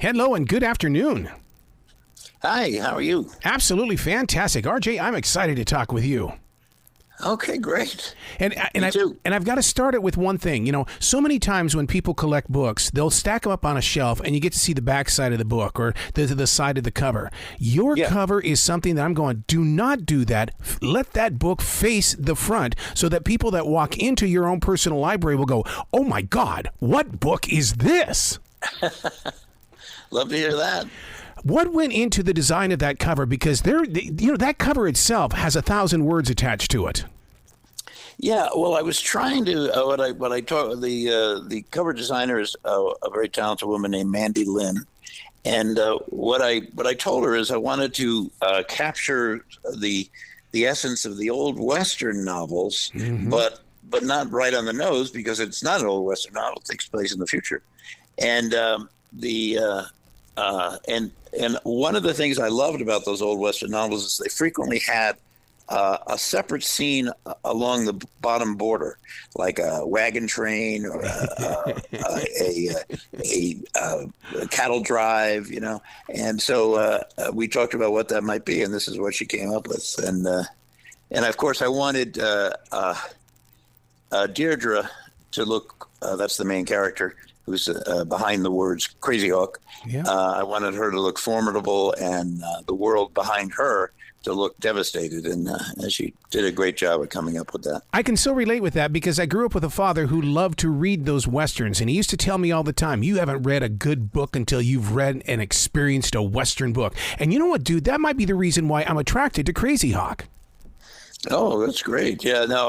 Hello and good afternoon. Hi, how are you? Absolutely fantastic. RJ, I'm excited to talk with you. Okay, great. And I've got to start it with one thing. You know, so many times when people collect books, they'll stack them up on a shelf and you get to see the back side of the book or the side of the cover. Your cover is something that I'm going, do not do that. Let that book face the front so that people that walk into your own personal library will go, oh my God, what book is this? Love to hear that. What went into the design of that cover? Because that cover itself has 1,000 words attached to it. Yeah, well, I was trying to. The cover designer is a very talented woman named Mandy Lynn, and what I told her is I wanted to capture the essence of the old Western novels, but not right on the nose because it's not an old Western novel. It takes place in the future, and And one of the things I loved about those old Western novels is they frequently had a separate scene along the bottom border, like a wagon train or a cattle drive, you know. And so we talked about what that might be, and this is what she came up with. And of course, I wanted Deirdre to look. That's the main character, who's behind the words Crazy Hawk. Yeah. I wanted her to look formidable and the world behind her to look devastated. And she did a great job of coming up with that. I can so relate with that because I grew up with a father who loved to read those Westerns. And he used to tell me all the time, you haven't read a good book until you've read and experienced a Western book. And you know what, dude? That might be the reason why I'm attracted to Crazy Hawk. Oh, that's great. Yeah, no,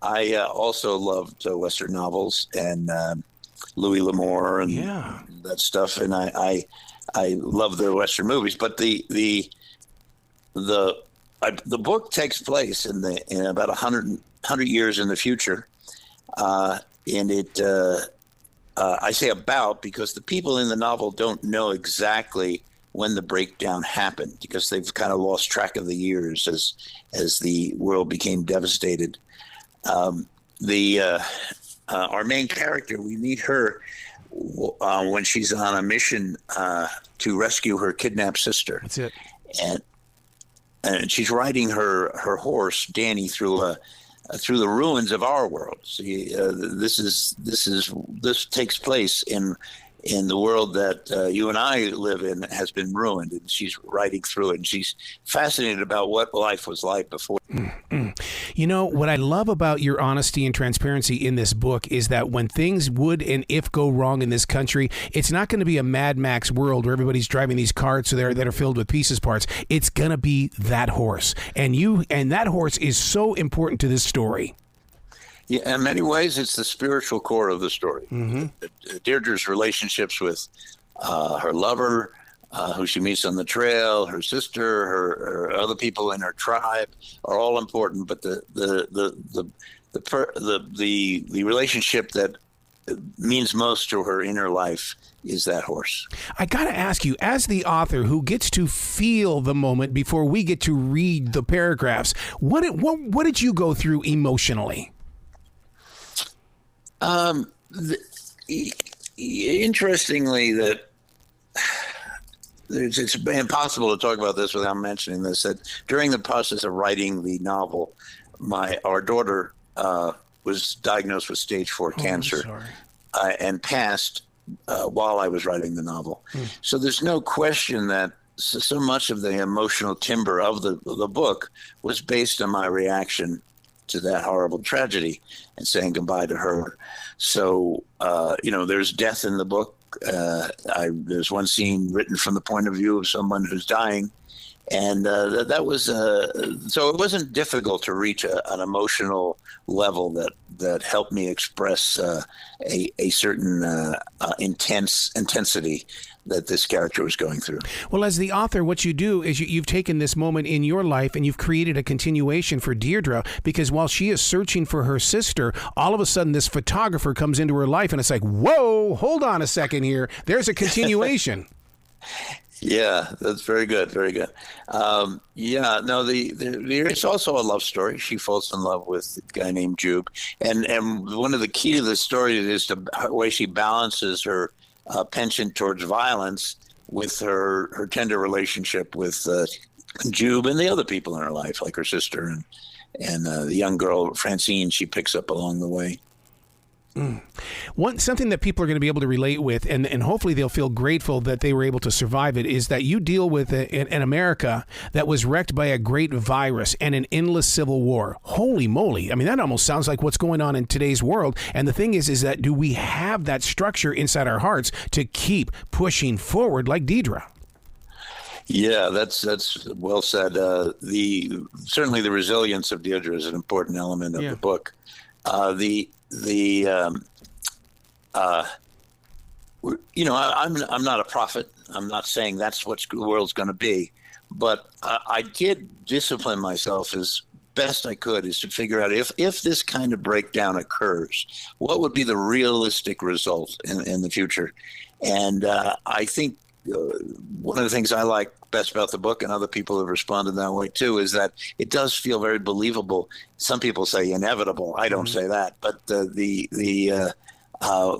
I also loved Western novels and Louis L'Amour and that stuff, and I love the Western movies. But the book takes place in about 100 years in the future, and it I say about because the people in the novel don't know exactly when the breakdown happened because they've kind of lost track of the years as the world became devastated. Our main character, we meet her when she's on a mission to rescue her kidnapped sister. That's it. And she's riding her horse Danny through the ruins of our world. See, this takes place in the world that you and I live in has been ruined, and she's riding through it, and she's fascinated about what life was like before. You know, what I love about your honesty and transparency in this book is that when things would and if go wrong in this country, it's not going to be a Mad Max world where everybody's driving these carts that are filled with pieces parts. It's going to be that horse. And that horse is so important to this story. Yeah, in many ways, it's the spiritual core of the story. Deirdre's relationships with her lover, who she meets on the trail, her sister, her other people in her tribe are all important. But the relationship that means most to her inner life is that horse. I got to ask you, as the author who gets to feel the moment before we get to read the paragraphs, what did you go through emotionally? Interestingly, that it's impossible to talk about this without mentioning this. That during the process of writing the novel, our daughter was diagnosed with stage 4 cancer and passed while I was writing the novel. So there's no question that so much of the emotional timber of the book was based on my reaction to that horrible tragedy and saying goodbye to her. So, there's death in the book. There's one scene written from the point of view of someone who's dying. And that was so it wasn't difficult to reach an emotional level that helped me express a certain intensity that this character was going through. Well, as the author, what you do is you've taken this moment in your life and you've created a continuation for Deirdre, because while she is searching for her sister, all of a sudden this photographer comes into her life and it's like, whoa, hold on a second here. There's a continuation. Yeah, that's very good. Very good. It's also a love story. She falls in love with a guy named Jube. And one of the key to the story is the way she balances her penchant towards violence with her tender relationship with Jube and the other people in her life, like her sister and the young girl Francine she picks up along the way. Something that people are going to be able to relate with, and hopefully they'll feel grateful that they were able to survive it, is that you deal with an America that was wrecked by a great virus and an endless civil war. Holy moly. I mean, that almost sounds like what's going on in today's world. And the thing is that do we have that structure inside our hearts to keep pushing forward like Deirdre? Yeah, that's well said. Certainly the resilience of Deirdre is an important element of the book. I'm not a prophet. I'm not saying that's what the world's going to be, but I did discipline myself as best I could is to figure out if this kind of breakdown occurs, what would be the realistic result in the future. And I think one of the things I like best about the book, and other people have responded that way too, is that it does feel very believable. Some people say inevitable. I don't say that, but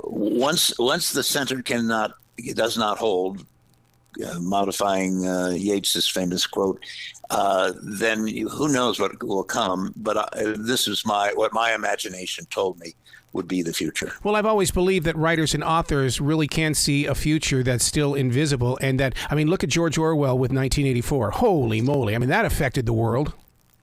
once the center does not hold, modifying Yeats's famous quote, then who knows what will come. But this is what my imagination told me would be the future. Well, I've always believed that writers and authors really can see a future that's still invisible, and that, I mean, look at George Orwell with 1984. Holy moly. I mean, that affected the world.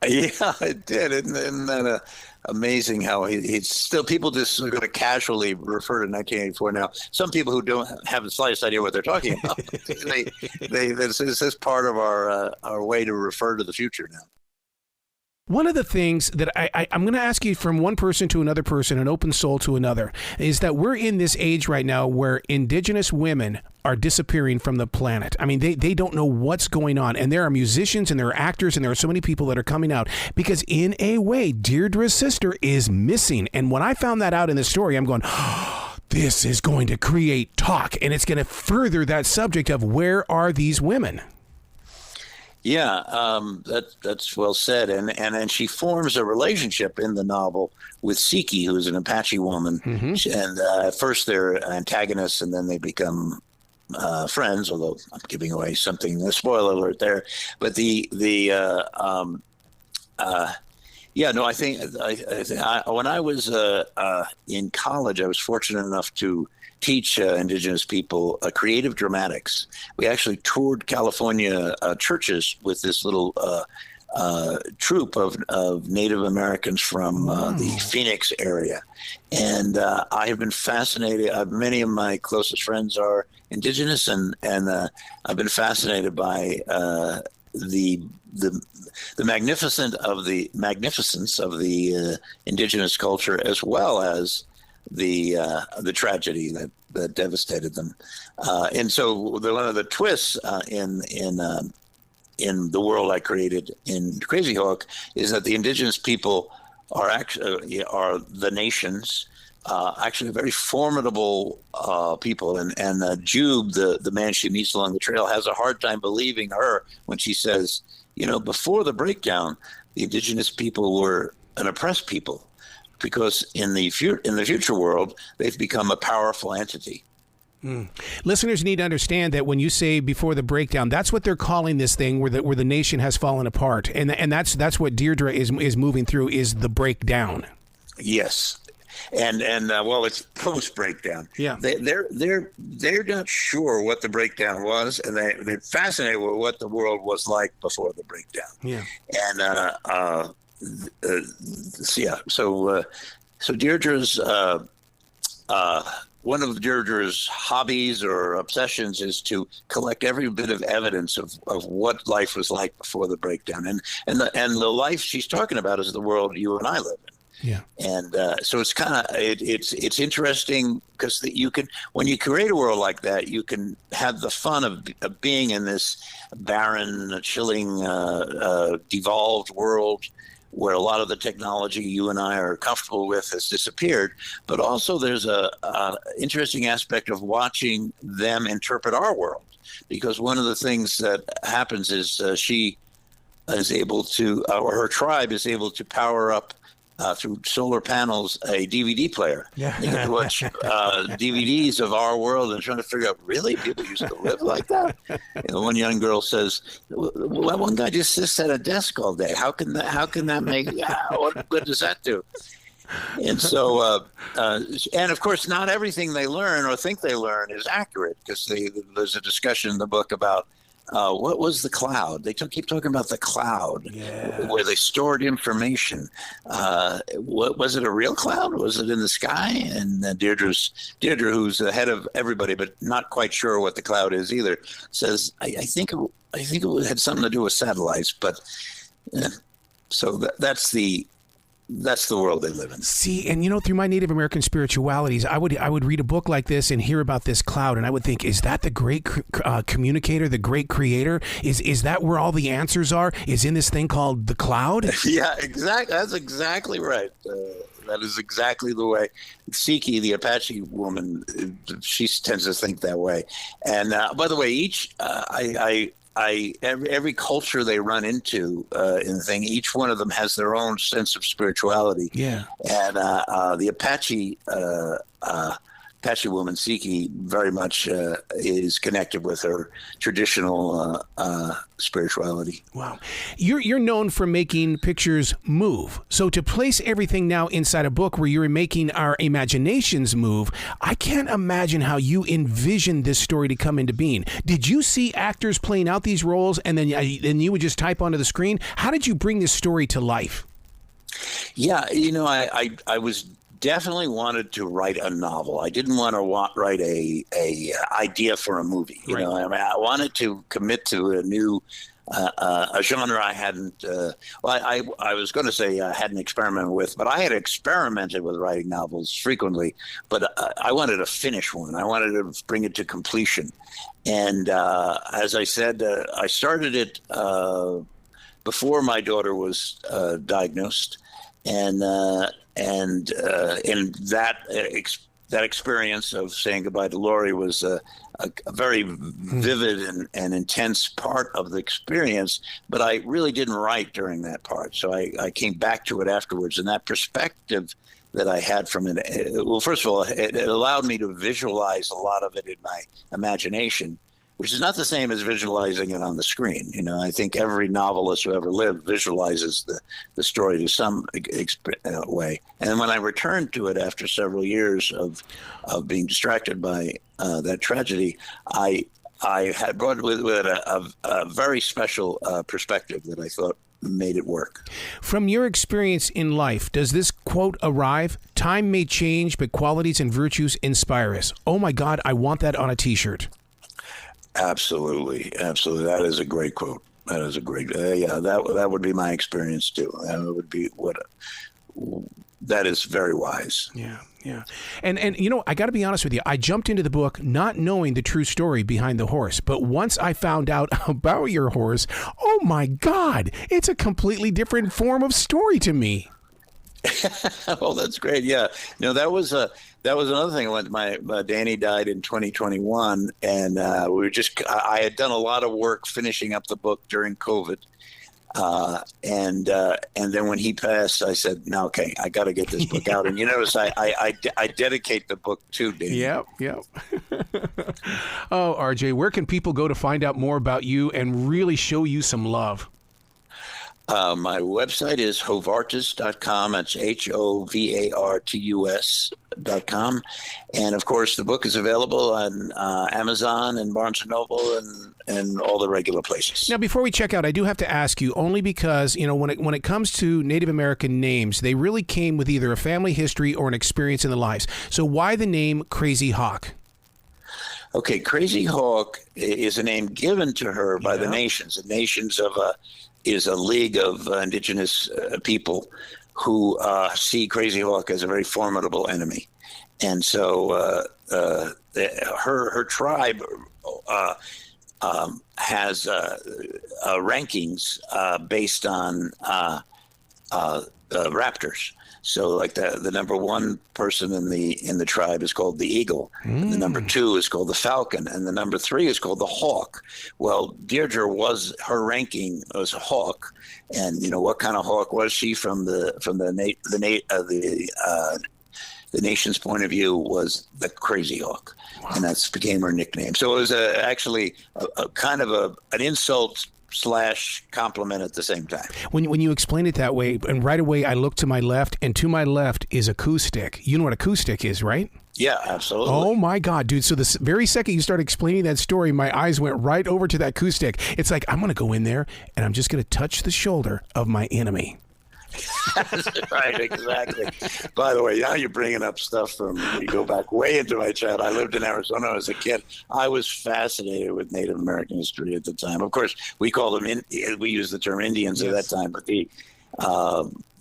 Yeah, it did. Isn't that amazing how he's still, people just are going to casually refer to 1984 now. Some people who don't have the slightest idea what they're talking about, this is part of our way to refer to the future now. One of the things that I'm going to ask you from one person to another person, an open soul to another, is that we're in this age right now where indigenous women are disappearing from the planet. I mean, they don't know what's going on. And there are musicians and there are actors and there are so many people that are coming out because in a way, Deirdre's sister is missing. And when I found that out in the story, I'm going, oh, this is going to create talk, and it's going to further that subject of where are these women? Yeah, that's well said. And then she forms a relationship in the novel with Siki, who is an Apache woman. Mm-hmm. And at first they're antagonists, and then they become friends. Although I'm giving away something, a spoiler alert there. But I think when I was in college, I was fortunate enough to teach indigenous people creative dramatics. We actually toured California churches with this little troupe of Native Americans from the Phoenix area. And I have been fascinated. Many of my closest friends are indigenous, and I've been fascinated by the magnificence of the indigenous culture, as well as the tragedy that devastated them. And so one of the twists in the world I created in Crazy Hawk is that the indigenous people are the nations, actually very formidable people. And Jube, the man she meets along the trail, has a hard time believing her when she says, before the breakdown, the indigenous people were an oppressed people, because in the future world, they've become a powerful entity. Listeners need to understand that when you say before the breakdown, that's what they're calling this thing where the nation has fallen apart, and that's what Deirdre is moving through, is the breakdown. Yes, and it's post breakdown. Yeah, they're not sure what the breakdown was, and they're fascinated with what the world was like before the breakdown. Yeah, and so Deirdre's one of Deirdre's hobbies or obsessions is to collect every bit of evidence of what life was like before the breakdown, and the life she's talking about is the world you and I live in. Yeah, and so it's kind of it's interesting because you can, when you create a world like that, you can have the fun of being in this barren, chilling, devolved world where a lot of the technology you and I are comfortable with has disappeared, but also there's a interesting aspect of watching them interpret our world, because one of the things that happens is she is able to, or her tribe is able to power up through solar panels a DVD player. Yeah. They get to watch DVDs of our world and trying to figure out, really, people used to live like that? One young girl says, well, one guy just sits at a desk all day. How can that make, what good does that do? And so, and of course, not everything they learn or think they learn is accurate, because there's a discussion in the book about what was the cloud. They keep talking about the cloud, where they stored information. What was it, a real cloud? Was it in the sky? And Deirdre, who's the head of everybody, but not quite sure what the cloud is either, says, I think it had something to do with satellites. But so that's the world they live in. See, and through my Native American spiritualities, I would read a book like this and hear about this cloud, and I would think, is that the great communicator, the great creator? Is that where all the answers are? Is in this thing called the cloud? Yeah, exactly. That's exactly right. That is exactly the way Siki, the Apache woman, she tends to think that way. And by the way, every culture they run into in the thing, each one of them has their own sense of spirituality. Yeah. And the Apache woman, Siki, very much is connected with her traditional spirituality. Wow. You're known for making pictures move. So to place everything now inside a book where you're making our imaginations move, I can't imagine how you envisioned this story to come into being. Did you see actors playing out these roles and then you would just type onto the screen? How did you bring this story to life? Yeah, I was definitely wanted to write a novel. I didn't want to write a idea for a movie. Right. I wanted to commit to a new a genre I hadn't. I was going to say I hadn't experimented with, but I had experimented with writing novels frequently. But I wanted to finish one. I wanted to bring it to completion. And as I said, I started it before my daughter was diagnosed, and that experience of saying goodbye to Laurie was a very vivid and intense part of the experience, but I really didn't write during that part. So I came back to it afterwards, and that perspective that I had from it, well, first of all, it allowed me to visualize a lot of it in my imagination, which is not the same as visualizing it on the screen. I think every novelist who ever lived visualizes the story to some way. And when I returned to it after several years of being distracted by that tragedy, I had brought with it a very special perspective that I thought made it work. From your experience in life, does this quote arrive? Time may change, but qualities and virtues inspire us. Oh my God, I want that on a t-shirt. Absolutely. That is a great quote. That is a great. That would be my experience too. That would be that is very wise. Yeah. And I got to be honest with you. I jumped into the book not knowing the true story behind the horse, but once I found out about your horse, oh my God, it's a completely different form of story to me. Oh, that's great. Yeah. That was another thing. When my Danny died in 2021, and I had done a lot of work finishing up the book during COVID. And then when he passed, I said, "No, okay, I got to get this book out." And you notice I dedicate the book to Danny. Yep. Oh, RJ, where can people go to find out more about you and really show you some love? My website is hovartus.com. It's HOVARTUS.com. And of course, the book is available on Amazon and Barnes & Noble and all the regular places. Now, before we check out, I do have to ask you, only because, when it comes to Native American names, they really came with either a family history or an experience in their lives. So why the name Crazy Hawk? Okay, Crazy Hawk is a name given to her by the nations. The nations is a league of indigenous people who see Crazy Hawk as a very formidable enemy. And so her tribe has rankings based on raptors. So like the number one person in the tribe is called the eagle, and the number two is called the falcon, and the number three is called the hawk. Well, Deirdre her ranking was a hawk, and what kind of hawk was she from the nation's point of view was the crazy hawk. Wow. And that's became her nickname. So it was actually a kind of an insult / compliment at the same time. When you explain it that way, and right away I look to my left, and to my left is a acoustic. You know what acoustic is, right? Yeah, absolutely. Oh my God, dude. So the very second you started explaining that story, my eyes went right over to that acoustic. It's like, I'm going to go in there and I'm just going to touch the shoulder of my enemy. Right, exactly. By the way, now you're bringing up stuff from, you go back way into my childhood. I lived in Arizona as a kid. I was fascinated with Native American history at the time. Of course, we called them, we used the term Indians at that time, but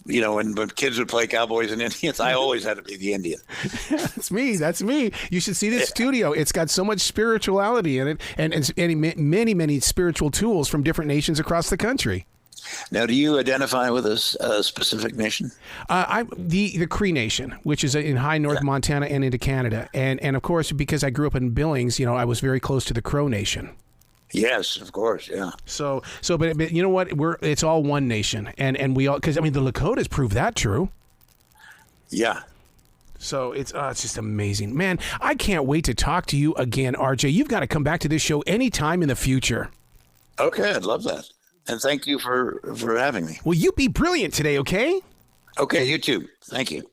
when kids would play cowboys and Indians, I always had to be the Indian. That's me. You should see this studio. It's got so much spirituality in it, and many, many spiritual tools from different nations across the country. Now, do you identify with a specific nation? The Cree Nation, which is in high north Montana and into Canada. And of course, because I grew up in Billings, I was very close to the Crow Nation. Yes, of course, yeah. But you know what? It's all one nation. And we all, because, the Lakotas prove that true. Yeah. So it's just amazing. Man, I can't wait to talk to you again, RJ. You've got to come back to this show anytime in the future. Okay, I'd love that. And thank you for having me. Well, you be brilliant today, okay? Okay, you too. Thank you.